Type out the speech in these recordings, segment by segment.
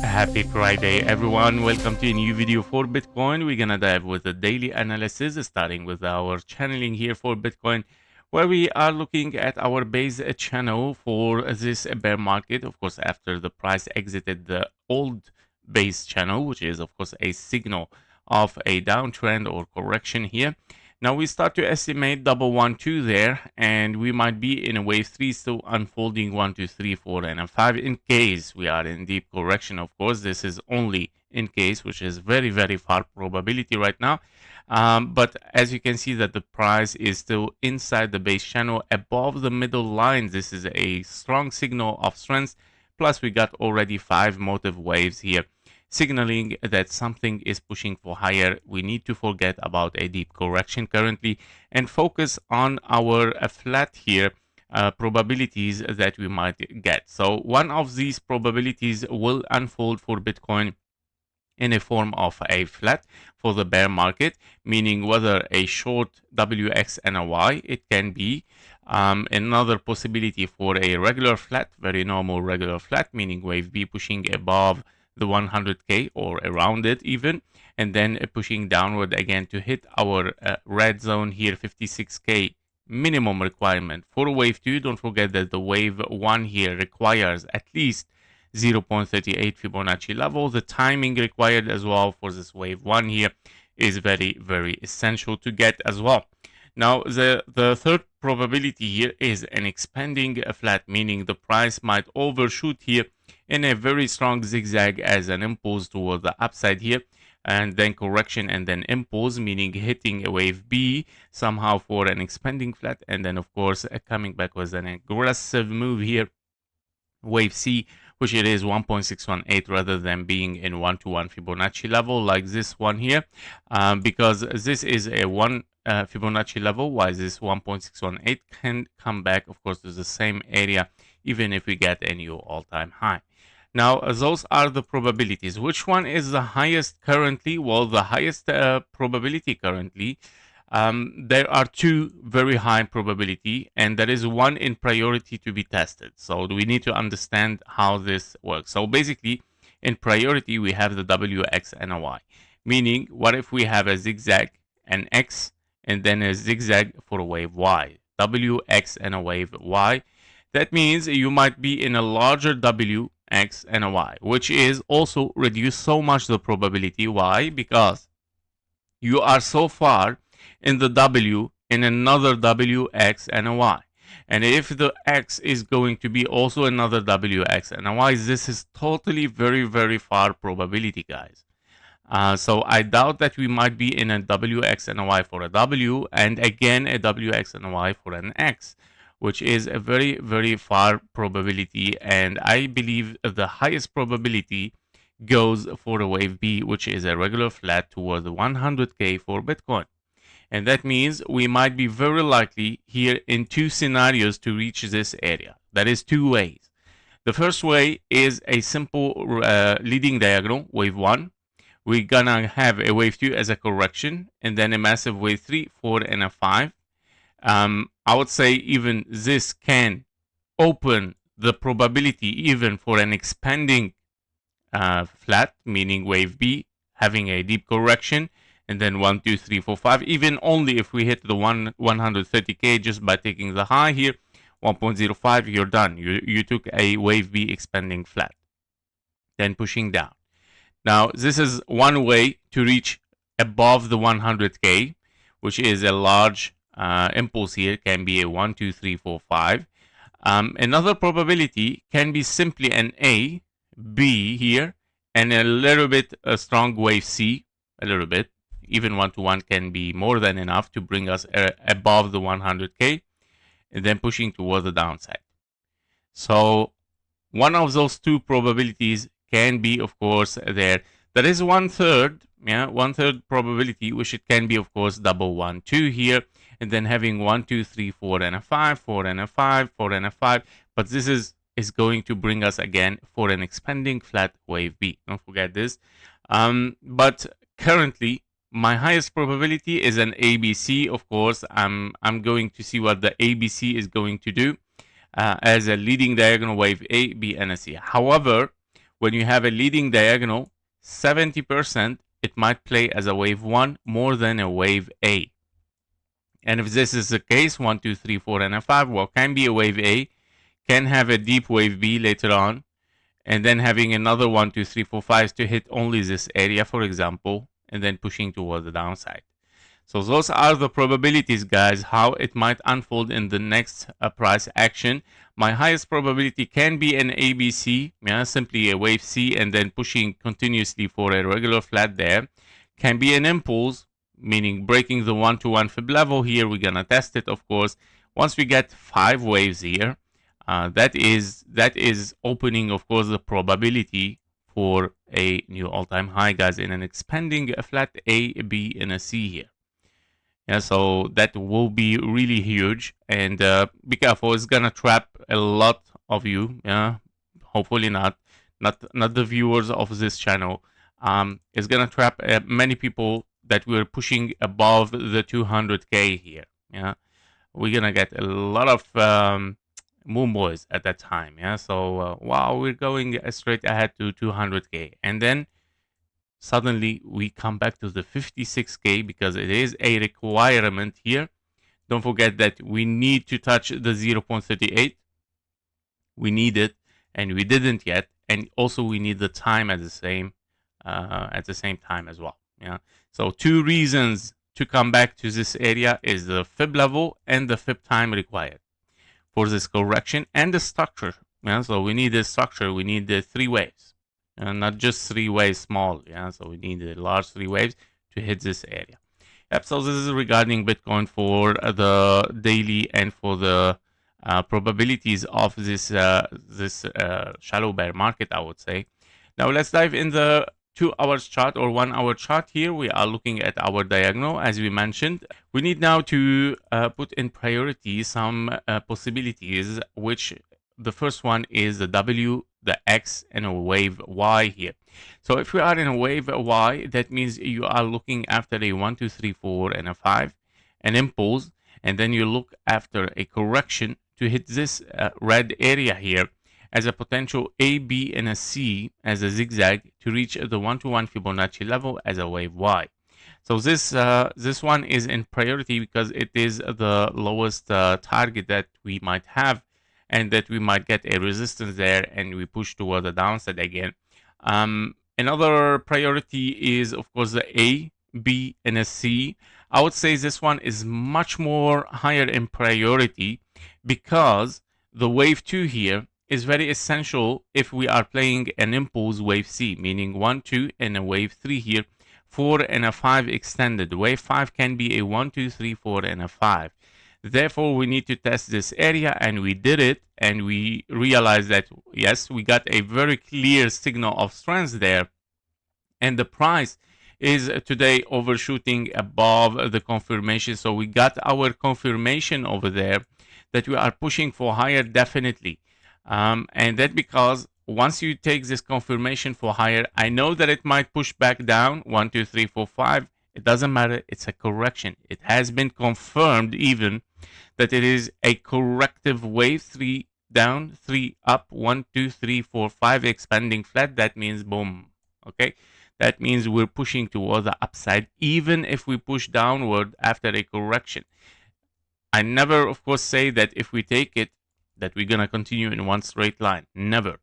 Happy Friday, everyone. Welcome to a new video for Bitcoin. We're gonna dive with the daily analysis, starting with our channeling here for Bitcoin, where we are looking at our base channel for this bear market. Of course, after the price exited the old base channel, which is of course a signal of a downtrend or correction here. Now we start to estimate double 1, 2 there, and we might be in a wave 3 still unfolding 1, 2, 3, 4, and a 5 in case we are in deep correction. Of course, this is only in case, which is very, very far probability right now. But as you can see that the price is still inside the base channel above the middle line. This is a strong signal of strength. Plus we got already 5 motive waves here, signaling that something is pushing for higher. We need to forget about a deep correction currently and focus on our flat here probabilities that we might get. So one of these probabilities will unfold for Bitcoin in a form of a flat for the bear market, meaning whether a short WX and a Y, it can be another possibility for a regular flat, very normal regular flat, meaning wave B pushing above the 100k or around it even, and then pushing downward again to hit our red zone here, 56k minimum requirement for wave 2. Don't forget that the wave 1 here requires at least 0.38 Fibonacci level. The timing required as well for this wave 1 here is very, very essential to get as well. Now, the third probability here is an expanding flat, meaning the price might overshoot here in a very strong zigzag as an impulse toward the upside here, and then correction and then impulse, meaning hitting a wave B somehow for an expanding flat, and then of course coming back with an aggressive move here, wave C, which it is 1.618 rather than being in 1-to-1 Fibonacci level like this one here, because this is a 1 Fibonacci level, while this 1.618 can come back of course to the same area even if we get a new all-time high. Now those are the probabilities. Which one is the highest currently? Well, the highest probability currently, there are 2 very high probability, and there is one in priority to be tested. So we need to understand how this works. So basically in priority we have the WX and a Y, meaning what if we have a zigzag, an X, and then a zigzag for a wave Y, WX and a wave Y. That means you might be in a larger W, X, and a Y, which is also reduce so much the probability. Why? Because you are so far in the W in another W, X, and a Y. And if the X is going to be also another W, X, and a Y, this is totally very, very far probability, guys. So I doubt that we might be in a WX and a Y for a W, and again a WX and a Y for an X, which is a very, very far probability. And I believe the highest probability goes for a wave B, which is a regular flat toward the 100k for Bitcoin. And that means we might be very likely here in 2 scenarios to reach this area. That is 2 ways. The first way is a simple leading diagonal, wave 1. We're gonna have a wave 2 as a correction, and then a massive wave 3, 4, and a 5. I would say even this can open the probability even for an expanding flat, meaning wave B having a deep correction, and then 1, 2, 3, 4, 5, even only if we hit the 130k just by taking the high here, 1.05, you're done. You took a wave B expanding flat, then pushing down. Now, this is one way to reach above the 100k, which is a large impulse here, can be a 1, 2, 3, 4, 5. Another probability can be simply an A, B here, and a little bit a strong wave C, a little bit. Even 1-to-1 can be more than enough to bring us above the 100k, and then pushing toward the downside. So one of those 2 probabilities can be, of course, there. There is 1/3, yeah, 1/3 probability, which it can be, of course, double 1, 2 here, and then having 1, 2, 3, 4, and a 5, 4, and a 5, 4, and a 5. But this is going to bring us again for an expanding flat wave B. Don't forget this. But currently, my highest probability is an ABC. Of course, I'm going to see what the ABC is going to do as a leading diagonal wave A, B, and a C. However, when you have a leading diagonal, 70% it might play as a wave 1 more than a wave A. And if this is the case, 1, 2, 3, 4, and a 5, well, can be a wave A, can have a deep wave B later on, and then having another 1, 2, 3, 4, 5 to hit only this area, for example, and then pushing towards the downside. So those are the probabilities, guys, how it might unfold in the next price action. My highest probability can be an ABC, simply a wave C, and then pushing continuously for a regular flat there. Can be an impulse, meaning breaking the 1-to-1 fib level here. We're gonna test it, of course. Once we get 5 waves here, that is opening, of course, the probability for a new all-time high, guys, in an expanding flat A, B, and a C here. Yeah, so that will be really huge, and be careful, it's gonna trap a lot of you. Yeah, hopefully not the viewers of this channel. It's gonna trap many people that we're pushing above the 200k here. Yeah, we're gonna get a lot of moon boys at that time. Yeah, so wow, we're going straight ahead to 200k, and then suddenly we come back to the 56k because it is a requirement here. Don't forget that we need to touch the 0.38. We need it, and we didn't yet, and also we need the time at the same time as well. Yeah, so 2 reasons to come back to this area is the fib level and the fib time required for this correction, and the structure. Yeah, so we need the structure. We need the 3 waves. And not just 3 waves small. Yeah, so we need the large 3 waves to hit this area. Yep, so this is regarding Bitcoin for the daily and for the probabilities of this shallow bear market, I would say. Now let's dive in the 2-hour chart or 1-hour chart. Here we are looking at our diagonal, as we mentioned. We need now to put in priority some possibilities, which the first one is the W, the X, and a wave Y here. So if we are in a wave Y, that means you are looking after a 1, 2, 3, 4, and a 5, an impulse, and then you look after a correction to hit this red area here as a potential A, B, and a C as a zigzag to reach the 1-to-1 Fibonacci level as a wave Y. So this one is in priority because it is the lowest target that we might have, and that we might get a resistance there and we push toward the downside again. Another priority is, of course, the A, B, and a C. I would say this one is much more higher in priority because the wave 2 here is very essential if we are playing an impulse wave C, meaning 1, 2, and a wave 3 here, 4 and a 5 extended. Wave 5 can be a 1, 2, 3, 4, and a 5. Therefore, we need to test this area, and we did it, and we realized that, yes, we got a very clear signal of strength there, and the price is today overshooting above the confirmation. So we got our confirmation over there that we are pushing for higher, definitely. And that because once you take this confirmation for higher, I know that it might push back down, 1, 2, 3, 4, 5. It doesn't matter. It's a correction. It has been confirmed even that it is a corrective wave, 3 down, 3 up, 1, 2, 3, 4, 5 expanding flat. That means boom. Okay, that means we're pushing toward the upside, even if we push downward after a correction. I never, of course, say that if we take it, that we're gonna continue in one straight line. Never.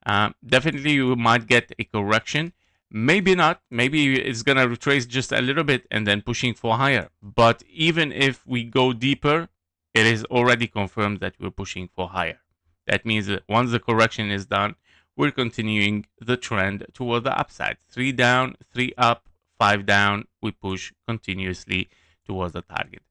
Definitely, you might get a correction. Maybe not. Maybe it's gonna retrace just a little bit and then pushing for higher. But even if we go deeper, it is already confirmed that we're pushing for higher. That means that once the correction is done, we're continuing the trend toward the upside. 3 down, 3 up, 5 down. We push continuously towards the target.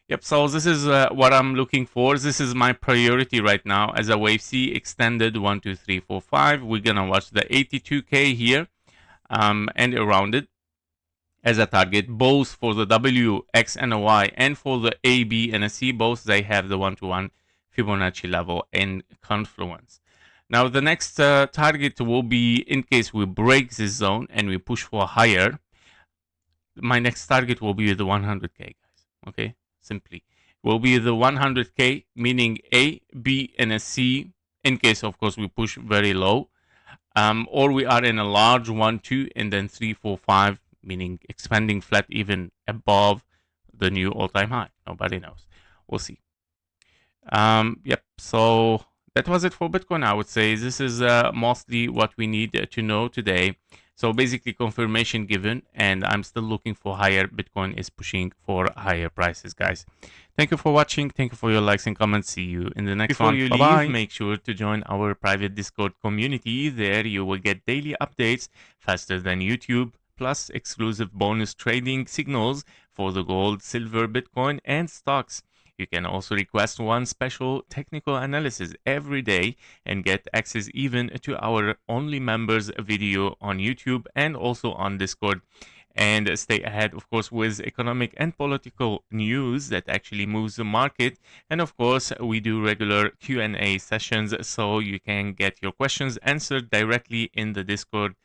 Yep, so this is what I'm looking for. This is my priority right now as a wave C extended 1, 2, 3, 4, 5. We're gonna watch the 82k here and around it as a target, both for the W, X, and a Y, and for the A, B, and a C. Both they have the 1-to-1 Fibonacci level in confluence. Now the next target will be, in case we break this zone and we push for higher, my next target will be the 100k, guys. Okay, simply will be the 100k, meaning A, B, and a C, in case of course we push very low. or we are in a large 1, 2, and then 3, 4, 5, meaning expanding flat even above the new all-time high. Nobody knows. We'll see. Yep. So that was it for Bitcoin. I would say this is mostly what we need to know today. So basically confirmation given, and I'm still looking for higher. Bitcoin is pushing for higher prices, guys. Thank you for watching. Thank you for your likes and comments. See you in the next one. Before you leave, make sure to join our private Discord community. There you will get daily updates faster than YouTube, plus exclusive bonus trading signals for the gold, silver, Bitcoin, and stocks. You can also request one special technical analysis every day and get access even to our only members video on YouTube and also on Discord. And stay ahead, of course, with economic and political news that actually moves the market. And of course, we do regular Q&A sessions, so you can get your questions answered directly in the Discord.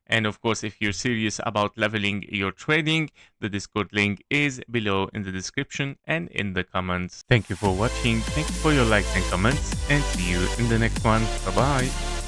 And of course, if you're serious about leveling your trading, the Discord link is below in the description and in the comments. Thank you for watching. Thank you for your likes and comments, and see you in the next one. Bye-bye.